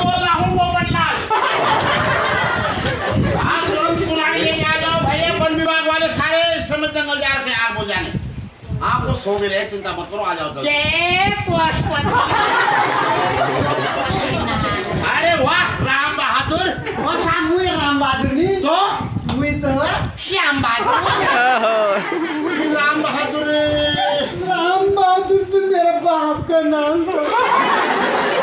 बोल रहा हूँ पोपटलाल। आप तुरंत कुल्हाड़ी लेके आ जाओ भैया, वन विभाग वाले सारे इस समय जंगल जा रहे हैं आग बुझाने। आपको सो भी रहे, चिंता मत करो, आ जाओ। अरे वाह राम बहादुर। राम बहादुर नहीं तो श्याम बहादुर। राम बहादुर, राम बहादुर तो मेरे बाप का नाम।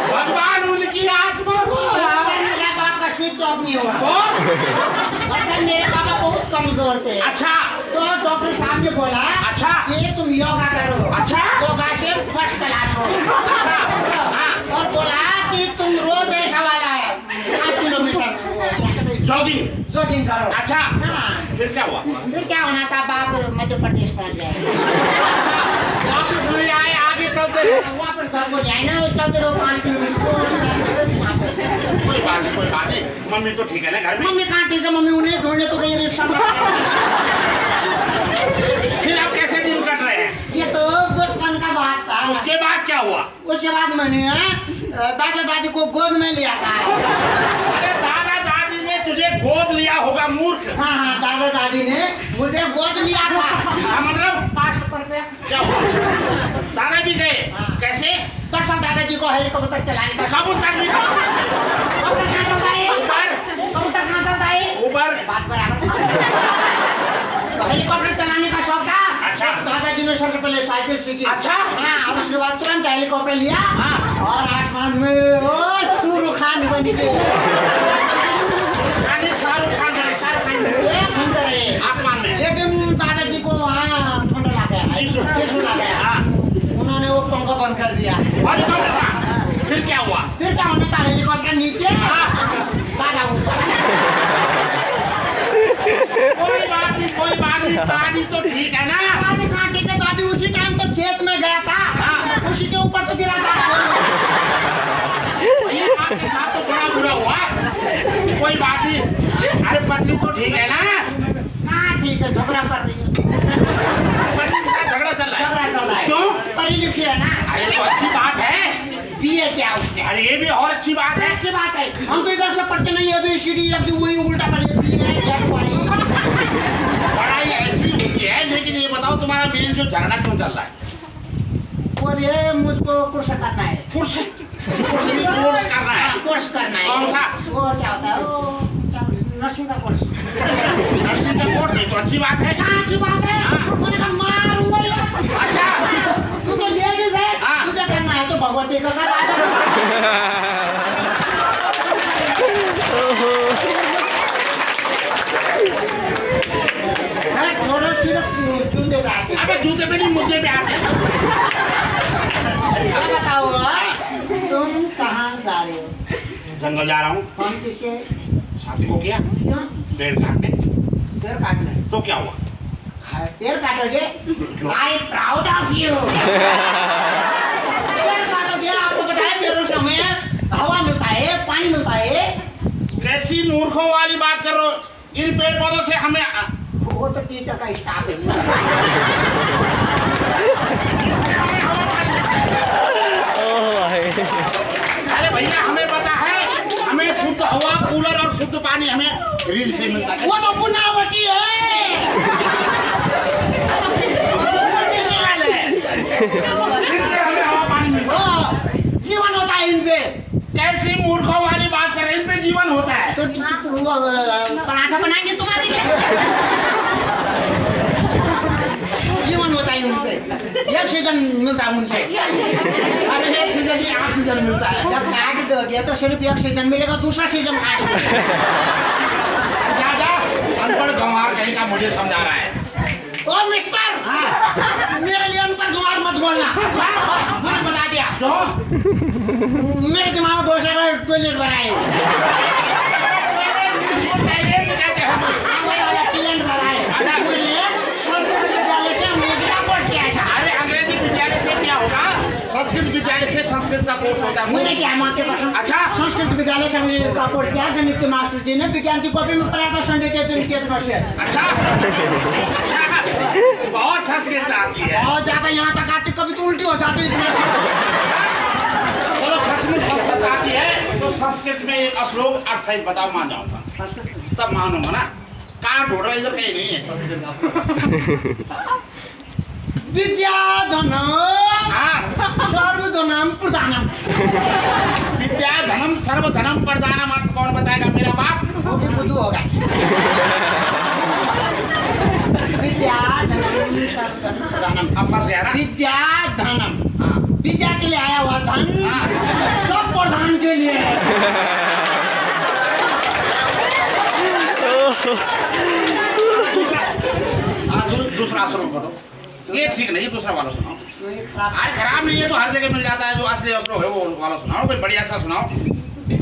भगवान उनकी आत्मा को। मेरे बाप का स्विच ऑफ नहीं हुआ। मेरे पापा बहुत कमजोर थे। अच्छा। तो डॉक्टर साहब ने बोला अच्छा ये तुम योगा करो। अच्छा। योगा से फर्स्ट क्लास हो। अच्छा। और बोला कि तुम रोज ऐसा वाला है 5 किलोमीटर जॉगिंग करो। अच्छा। हाँ। फिर क्या हुआ? फिर क्या होना था, बाप मध्य प्रदेश पहुंच गए। वापस नहीं आए, आगे चलते रहो। वापस घर को जाए ना, चलते रहो 5 किलोमीटर। कोई बात नहीं, कोई बात नहीं। मम्मी तो ठीक है ना घर में? मम्मी कहाँ ठीक है, मम्मी उन्हें ढूंढने तो गई रिक्शा में। फिर आप कैसे दिन कट रहे हैं? ये तो बचपन का बात था। उसके बाद क्या हुआ? उसके बाद मैंने दादा दादी को गोद में लिया था। अरे दादा दादी ने तुझे गोद लिया होगा मूर्ख। हाँ हाँ, दादा दादी ने मुझे गोद लिया था। हाँ, मतलब 5 रुपए। क्या हुआ? दादा भी गए? हाँ। कैसे? दरअसल दादाजी को हेलीकॉप्टर चलाने का कब उतर नहीं? कबूतर कहाँ चलता है? ऊपर। कबूतर कहाँ चलता है? ऊपर। बात बराबर। तो हेलीकॉप्टर चलाने का शौक था। अच्छा। दादाजी ने सबसे पहले साइकिल सीखी। अच्छा। हाँ, और उसके बाद तुरंत हेलीकॉप्टर लिया। हाँ। और आसमान में ओ शाहरुख खान बन गए। शाहरुख खान बने आसमान में। लेकिन दादाजी को वहाँ ठंडा लग गया, टिशू लग गया। हाँ। उन्होंने वो पंखा बंद कर दिया। हेलीकॉप्टर का? फिर क्या हुआ? फिर क्या होना था, हेलीकॉप्टर नीचे, दादा ऊपर। कोई बात नहीं, कोई बात नहीं। दादी तो ठीक है ना? दादी कहाँ ठीक है, दादी उसी टाइम तो खेत में गया था। हाँ। उसी के ऊपर तो गिरा था। भैया आपके साथ तो बड़ा बुरा हुआ। कोई बात नहीं। अरे पत्नी तो ठीक है ना? हाँ ठीक है, झगड़ा कर रही है। पत्नी के साथ झगड़ा चल रहा है? झगड़ा चल रहा है। क्यों? पढ़ी लिखी है ना। अरे तो अच्छी बात है। बीए क्या उसने? अरे ये भी और अच्छी बात है। अच्छी बात है। हम तो इधर से पढ़ते नहीं, ABCD अब वही उल्टा कर लेती है। पढ़ाई ऐसी होती है, लेकिन ये बताओ तुम्हारा मेन जो झगड़ा क्यों चल रहा है? और ये मुझको कोर्स करना है। कोर्स करना है? कोर्स करना है। कौन सा? वो क्या होता है, वो नर्सिंग का कोर्स। नर्सिंग का कोर्स है तो अच्छी बात है। हाँ, अच्छी बात है। हाँ। मैंने कहा मारूंगा ये। अच्छा। तू तो लेडीज है। हाँ। तुझे करना है तो भगवती का कर। छोड़ो, सिर्फ जूते पे आते हैं। अबे जूते पे नहीं, मुद्दे पे आते हैं। अब बताओ तुम कहाँ जा रहे हो? जंगल जा रहा हूँ। कौन किससे? शादी को किया क्यों? पेड़ काटने। पेड़ काटना है। तो क्या हुआ? पेड़ काटोगे? I proud of you. पेड़ काटोगे, आपको बताया पेड़ों से हमें हवा मिलता है, पानी मिलता है। कैसी मूर्खों वाली बात कर रहे हो? इन पेड़ पौधों से हमें वो तो टीचर का स्टाफ है। अरे भैया हमें पता है, हमें शुद्ध हवा, कूलर और शुद्ध पानी हमें रील से मिलता है। वो तो पुनावटी है। हमें हवा पानी मिलता है। जीवन होता है इन पे। कैसी मूर्खों वाली बात कर रहे हैं? इन पे जीवन होता है। तो पराठा बनाएंगे तुम्हारे लिए। जीवन होता है उनपे, एक सीजन मिलता है उनसे। अरे एक सीजन ही 8 सीजन मिलता है। जब काट दोगे तो सिर्फ एक सीजन मिलेगा, दूसरा सीजन कहाँ से? जा जा, अनपढ़ गंवार कहीं का मुझे समझा रहा है। ओ मिस्टर, मेरे लिए अनपढ़ गंवार मत बोलना। मैंने बता दिया। मेरे दिमाग में बहुत सारा टॉयलेट भरा है। संस्कृत विद्यालय से संस्कृत का कोर्स होता है। मुझे क्या माँ के पसंद? अच्छा। संस्कृत विद्यालय से मुझे का कोर्स किया। गणित के मास्टर जी ने विज्ञान की कॉपी में पढ़ाया था संडे के दिन पेज पर से। अच्छा। बहुत संस्कृत आती है। बहुत ज्यादा, यहाँ तक आती कभी तो उल्टी हो जाती है। चलो सचमुच संस्कृत आती है तो संस्कृत में एक श्लोक अर्थ सहित बताओ, मान जाऊंगा, तब मानूंगा ना। कहाँ ढूंढ रहा, इधर कहीं नहीं है। विद्या धनम सर्वधनम प्रदानम। विद्या धनम सर्वधनम प्रदानम अर्थ कौन बताएगा? मेरा बाप। वो भी बुद्धू होगा। विद्या धनम सर्वधनम प्रदानम। अब फंस गया ना। विद्या धनम, हाँ। विद्या के लिए आया हुआ धन हाँ। सब प्रधान के लिए है। दूसरा श्लोक बताओ। ये ठीक नहीं, दूसरा वाला सुनाओ। आज खराब नहीं है तो हर जगह मिल जाता है, जो असली श्लोक है वो वाला सुनाओ, कोई बढ़िया सा सुनाओ,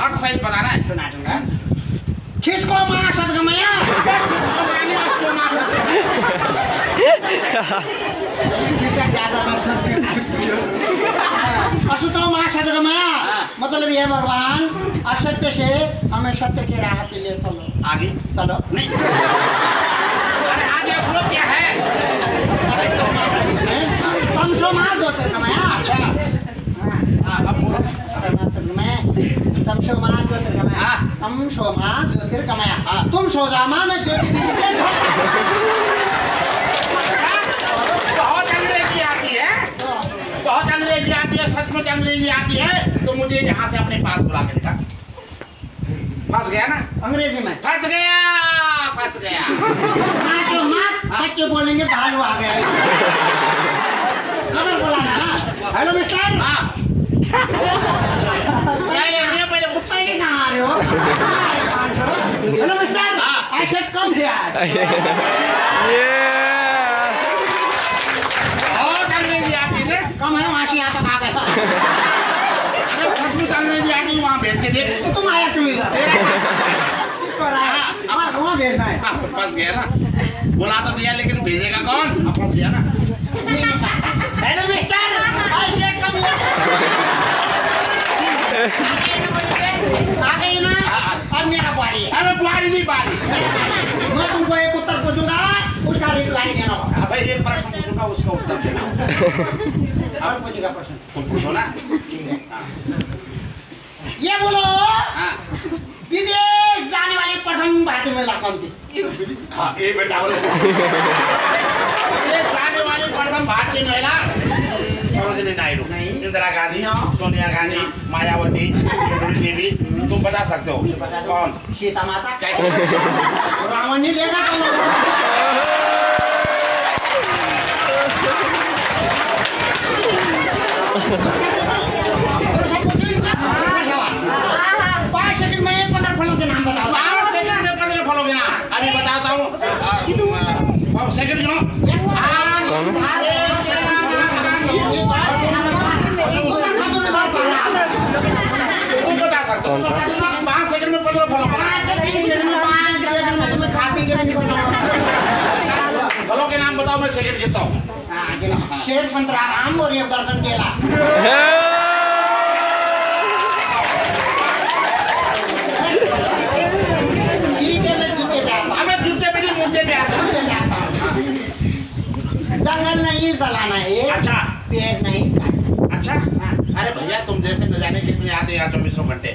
अर्थ सहित बताना है। सुना दूंगा। खिसको माँ सदगमया, असुतो माँ सदगमया, मतलब ये भगवान असत्य से हमें सत्य की राह पे ले चलो। आगे चलो नहीं, अरे आगे श्लोक क्या है? तमसो माँ ज्योतिर्गमया। अच्छा, अब बोलो। तमसो माँ ज्योतिर्गमया, हाँ। तमसो माँ ज्योतिर्गमया। हाँ। तुम सो जा माँ, मैं ज्योति दीदी। बहुत अंग्रेजी आती है, बहुत अंग्रेजी आती है, सचमुच अंग्रेजी आती है, तो मुझे यहाँ से अपने पास बुला के दिखा। फंस गया ना? अंग्रेजी में फंस गया, फंस गया। नाचो मत, बच्चे बोलेंगे भालू आ गए। खबर बोलाना ना। Hello mister. हाँ, पहले नहीं, पहले पहले कहाँ आ रहे हो? हेलो मिस्टर, ऐसे कम किया है। बहुत अंग्रेजी आती है। कम है, वहाँ से यहाँ तक आ गए। अरे सचमुच अंग्रेजी आती है, वहाँ भेज के देख। तुम आया क्यों इधर? किसको आया? हमारा वहाँ भेजना है। हाँ, फंस गया ना। बुला तो दिया लेकिन भेजेगा कौन? अब फंस गया ना। हेलो मिस्टर, ऐसे कम आ गई ना। अब मेरा बारी है। अरे बुआरी नहीं, बारी। मैं तुमको एक उत्तर पूछूंगा, उसका रिप्लाई देना होगा। भाई एक प्रश्न पूछूंगा, उसका उत्तर देना। और पूछेगा प्रश्न। तुम पूछो ना। ये बोलो, हाँ, विदेश जाने वाली प्रथम भारतीय महिला कौन थी? हाँ, ये बेटा बोलो। ये जाने वाली प्रथम भारतीय महिला सरोजिनी नायडू, इंदिरा गांधी, सोनिया गांधी, मायावती, इंदिरा देवी। तुम बता सकते हो कौन? सीता माता। कैसे? रावण नहीं लेगा तो पाँच सेकंड में 15 फलों के नाम बताओ। 5 सेकंड में 15 फलों के नाम अभी बताता हूँ। सेकंड गिनो। तुम बता सकते हो 5 सेकंड में 15 फलों के नाम। फलों के नाम बताओ, मैं सेकंड गिनता हूँ। शेर, संतरा, आम और ये दर्जन केला। सीधे में जूते पे आता हूं। हमें जूते पे नहीं, मुद्दे पे आता हूँ। जूते पे आता हूं। जंगल नहीं जलाना है। अच्छा, पेड़ नहीं काटना। अच्छा। अरे भैया, तुम जैसे न जाने कितने आते हैं यहाँ 24 घंटे।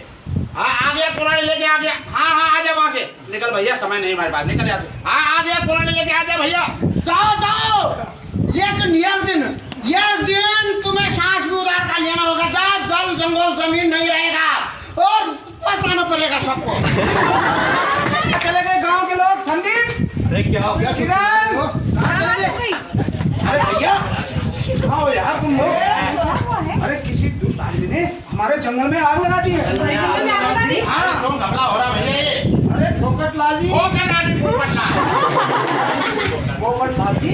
हाँ, आ गया पुराने लेके आ गया। हाँ हाँ, आ जा वहाँ से निकल भैया, समय नहीं हमारे पास, निकल यहाँ से। हाँ, आ गया पुराने लेके आ जा भैया। जाओ जाओ, ये दिन तुम्हें सांस भी उधार का लेना होगा। जहाँ जल जंगल जमीन नहीं रहेगा और पछताना पड़ेगा सबको। चले गए गांव के लोग। संदीप, अरे क्या हो गया? किरण, कहाँ चले गए? अरे भैया, कहाँ हो यार तुम लोग? अरे किसी दुष्ट आदमी ने हमारे जंगल में आग लगा दी है। हाँ, तुम घबरा हो रहा भैया। ये अरे पोपट लाल जी, पोपट लाल। पोपट लाल जी,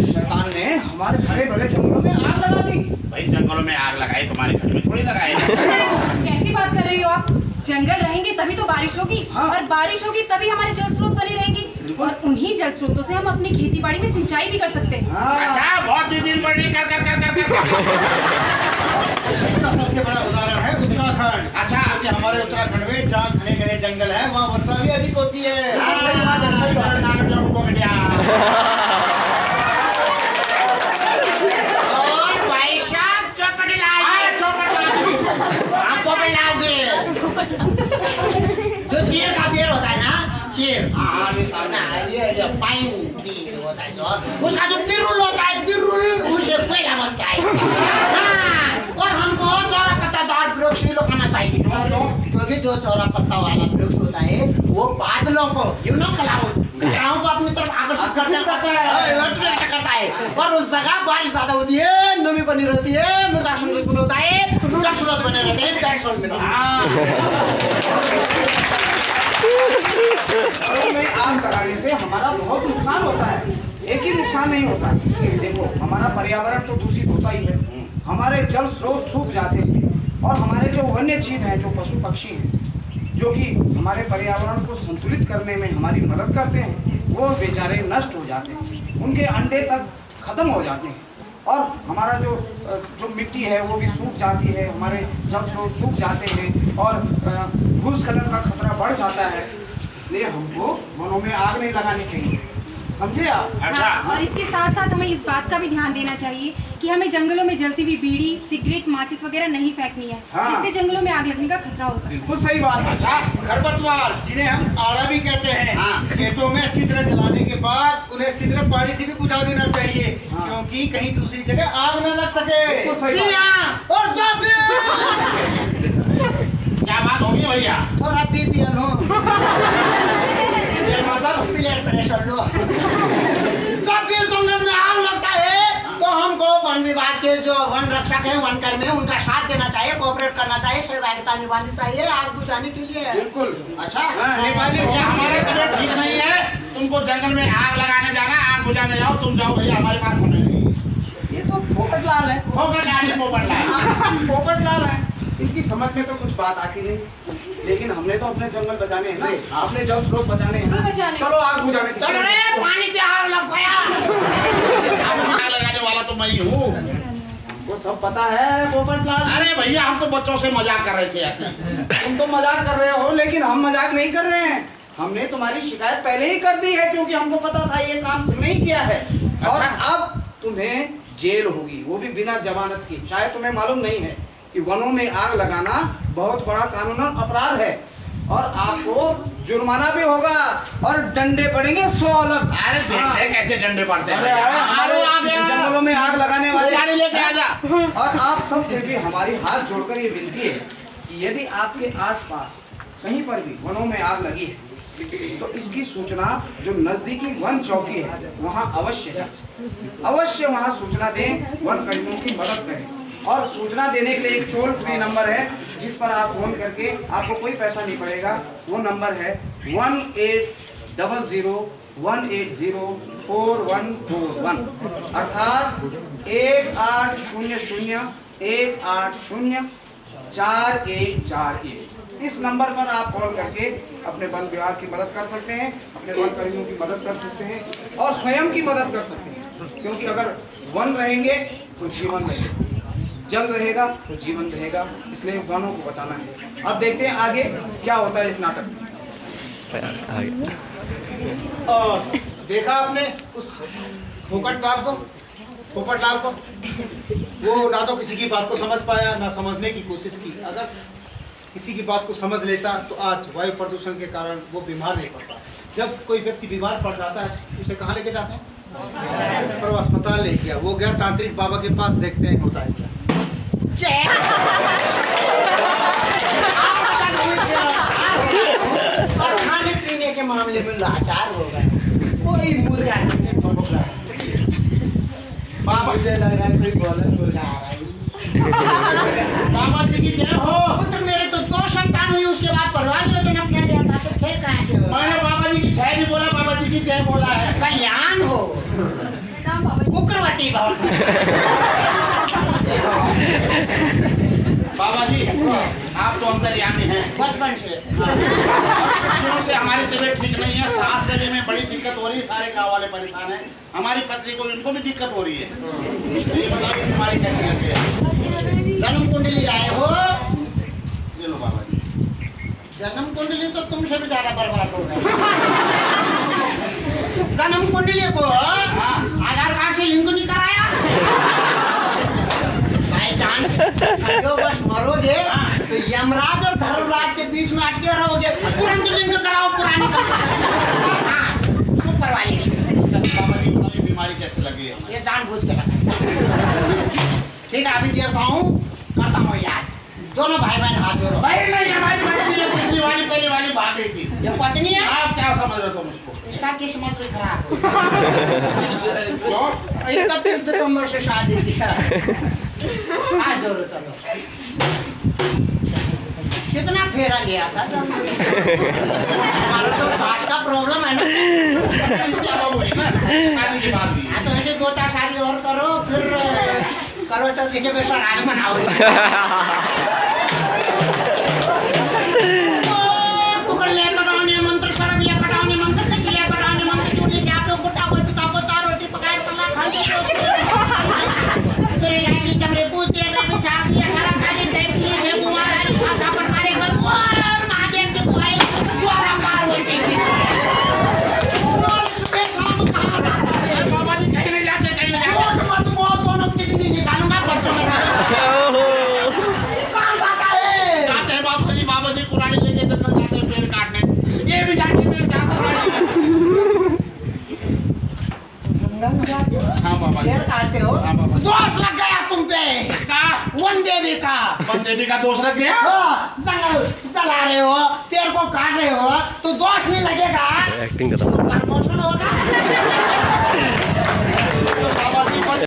शैतान ने हमारे हरे भरे जंगलों में आग लगा दी। भाई जंगलों में आग लगाई, तुम्हारे घर में थोड़ी लगाई। कैसी बात कर रही हो आप? जंगल रहेंगे तभी तो बारिश होगी, हाँ। और बारिश होगी तभी हमारे जल स्रोत बने रहेंगे, और उन्हीं जल स्रोतों से हम अपनी खेती बाड़ी में सिंचाई भी कर सकते हैं। अच्छा, बहुत दिन पड़ रही कर। इसका सबसे बड़ा उदाहरण है उत्तराखंड। अच्छा। क्योंकि हमारे उत्तराखंड में जहाँ घने घने जंगल है, वहाँ वर्षा भी अधिक होती है। और भाई साहब, चौपट लाल जी, जो चेर का पेड़ होता है ना, चेर, हाँ, ये सामने है। ये पाइन ट्री होता है जो, उसका जो पिरुल होता है, पिरुल उससे पेड़ा बनता है। हाँ, और हमको चौरा पत्तादार वृक्ष ही लोग खाना चाहिए, क्योंकि जो चौरा पत्ता वाला वृक्ष होता है वो बादलों को, यू नो, क्लाउड को अपनी तरफ आकर्षित करता है और उस जगह बारिश ज्यादा होती है, नमी बनी रहती है, मृदा संरक्षण होता है, जल स्रोत बने रहते हैं। दैट्स ऑल मेरा। घरों में आग लगाने से हमारा बहुत नुकसान होता है। एक ही नुकसान नहीं होता, देखो हमारा पर्यावरण तो दूषित होता ही है, हमारे जल स्रोत सूख जाते हैं और हमारे जो वन्य जीव हैं, जो पशु पक्षी हैं, जो कि हमारे पर्यावरण को संतुलित करने में हमारी मदद करते हैं, वो बेचारे नष्ट हो जाते हैं, उनके अंडे तक खत्म हो जाते हैं और हमारा जो मिट्टी है वो भी सूख जाती है, हमारे जल स्रोत सूख जाते हैं और भूस्खलन का खतरा बढ़ जाता है। इसलिए हमको वनों में आग नहीं लगानी चाहिए, समझे आप? अच्छा। हाँ, और इसके साथ साथ हमें इस बात का भी ध्यान देना चाहिए कि हमें जंगलों में जलती हुई बीड़ी, सिगरेट, माचिस वगैरह नहीं फेंकनी है। हाँ। इससे जंगलों में आग लगने का खतरा हो सकता है। बिल्कुल सही बात है। अच्छा, खरपतवार जिन्हें हम आड़ा भी कहते हैं, हाँ। खेतों में अच्छी तरह जलाने के बाद उन्हें अच्छी तरह पानी से भी बुझा देना चाहिए, हाँ। क्योंकि कहीं दूसरी जगह आग न लग सके। बिल्कुल सही बात। सिया और जब क्या बात होगी भैया? थोड़ा बीपीएल हो, ये मतलब ब्लड प्रेशर लो। जब भी जंगल में आग लगता है तो हमको वन विभाग के जो वन रक्षक हैं, वन कर्मी हैं, उनका साथ देना चाहिए, कोऑपरेट करना चाहिए, सहभागिता निभानी चाहिए आग बुझाने के लिए। बिल्कुल। अच्छा, नेपाली भैया हमारे तबीयत ठीक नहीं है, तुमको जंगल में आग लगाने जाना, आग बुझाने जाओ, तुम जाओ भैया, हमारे पास समय नहीं। ये तो पोपटलाल है, पोपटलाल है, इनकी समझ में तो कुछ बात आती नहीं, लेकिन हमने तो अपने जंगल बचाने हैं ना, अपने जल स्रोत बचाने हैं तो ना। बचाने। चलो आग बुझाने की। चलो रे, पानी पे आग लग गया। आग लगाने वाला तो मैं ही हूँ। वो सब पता है पोपटलाल। अरे भैया हम तो बच्चों से मजाक कर रहे थे ऐसे। तुम तो मजाक कर रहे हो, लेकिन हम मजाक नहीं कर रहे हैं। हमने तुम्हारी शिकायत पहले ही कर दी है, क्योंकि हमको पता था ये काम तुमने ही किया है और अच्छा। अब तुम्हें जेल होगी, वो भी बिना जमानत की। शायद तुम्हें मालूम नहीं है कि वनों में आग लगाना बहुत बड़ा कानूनन अपराध है और आपको जुर्माना भी होगा और डंडे पड़ेंगे 100 अलग। अरे देखते हैं कैसे डंडे पड़ते हैं। अरे हमारे जंगलों में आग लगाने वाले गाड़ी लेके आ जा। और आप सबसे भी हमारी हाथ जोड़कर ये विनती है कि यदि आपके आसपास कहीं पर भी वनों में आग लगी है तो इसकी सूचना जो नजदीकी वन चौकी है वहाँ अवश्य वहाँ सूचना दें, वन कर्मियों की मदद करें। और सूचना देने के लिए एक टोल फ्री नंबर है जिस पर आप फोन करके, आपको कोई पैसा नहीं पड़ेगा, वो नंबर है 1800-180-4141 अर्थात 1800-180-4141। इस नंबर पर आप कॉल करके अपने वन विभाग की मदद कर सकते हैं, अपने वन कर्मियों की मदद कर सकते हैं और स्वयं की मदद कर सकते हैं, क्योंकि अगर वन रहेंगे तो जीवन रहेगा, जल रहेगा तो जीवन रहेगा, इसलिए वनों को बचाना है। अब देखते हैं आगे क्या होता है इस नाटक में। और देखा आपने उस पोपटलाल को, वो ना तो किसी की बात को समझ पाया, ना समझने की कोशिश की। अगर किसी की बात को समझ लेता तो आज वायु प्रदूषण के कारण वो बीमार नहीं पड़ता। जब कोई व्यक्ति बीमार पड़ जाता है उसे कहाँ लेके जाते हैं? पर वो अस्पताल ले गया, वो गया तांत्रिक बाबा के पास, देखते हैं होता है क्या। और खाने पीने के मामले में लाचार हो गए, कोई मुर्गा नहीं पक रहा है। मुझे लग रहा है कोई बॉलर मुर्गा आ रहा है। बाबा जी की जय हो। पुत्र मेरे तो 2 संतान हुई, उसके बाद परिवार योजना अपना दिया था, तो 6 कहाँ से हुआ? मैंने बाबा जी की जय नहीं बोला, बाबा जी की जय बोला है। कल्याण हो, प्रणाम बाबा जी। कुकरवती भवन। बाबा जी आप तो अंतर्यामी हैं। बचपन से दिनों से हमारी तबीयत ठीक नहीं है, सांस लेने में बड़ी दिक्कत हो रही है, सारे गांव वाले परेशान हैं, हमारी पत्नी को, इनको भी दिक्कत हो रही है। ये बताओ बीमारी कैसे लगती है? जन्म कुंडली आए हो, ये लो बाबा जी। जन्म कुंडली तो तुमसे भी ज्यादा बर्बाद हो गई। जन्म कुंडली को आधार कार्ड से लिंक नहीं कराया, बाई चांस जान संयोगवश मरोगे तो यमराज और धर्मराज के बीच में अटके रहोगे। तुरंत लिंग कराओ पुरानी हाँ चुप करवाइए। बाबा जी बताइए बीमारी कैसे लगी है? ये जानबूझ के लगा। ठीक है अभी देखता हूँ करता हूँ याद। दोनों भाई बहन हाथ जोड़ो। भाई नहीं हमारी पत्नी है, पिछली वाली पहले वाली भाग गई थी। ये पत्नी है? आप क्या समझ रहे हो तुम इसको? इसका किस्मत भी खराब हो। क्यों? 31 दिसंबर से शादी किया। हाथ जोड़ो चलो। कितना फेरा लिया था? हमारा तो श्वास का प्रॉब्लम है ना। क्या बाबू है ना? शादी की बात भी। हाँ तो ऐसे 2-4 शादी और करो फिर करो चौथ की जगह श्राद्ध मनाओ। कुकर ले कटाने मंत्र शरब ले कटाने मंत्र से छिले कटाने मंत्र चूड़ी से आप लोग कुटा को चुका को 4 रोटी पकाए पल्ला खा लिया सिरे लागी चमड़े पूछ दिए रवि साहब ये खाना खाने से छिए से कुमार आई सासा पर मारे घर और महादेव की दुआई द्वारा पार होती थी। बोल सुबह शाम कहां जाता है? बाबा जी कहीं नहीं जाते, कहीं नहीं जाते। मत बोल दोनों किडनी निकालूंगा बच्चों में। कहां जाता है? जाते हैं बाबा जी पुरानी लेके जंगल जाते हैं पेड़ काटने। ये भी जाके पेड़ काट हाँ बाबा जी। पेड़ काटते हो? हाँ बाबा जी। दोष लग गया तुम पे। किसका? वन देवी का। वन देवी का दोष लग गया? हाँ, जंगल जला रहे हो, पेड़ को काट रहे हो तो दोष नहीं लगेगा। एक्टिंग कर रहा हूँ। प्रमोशन होगा।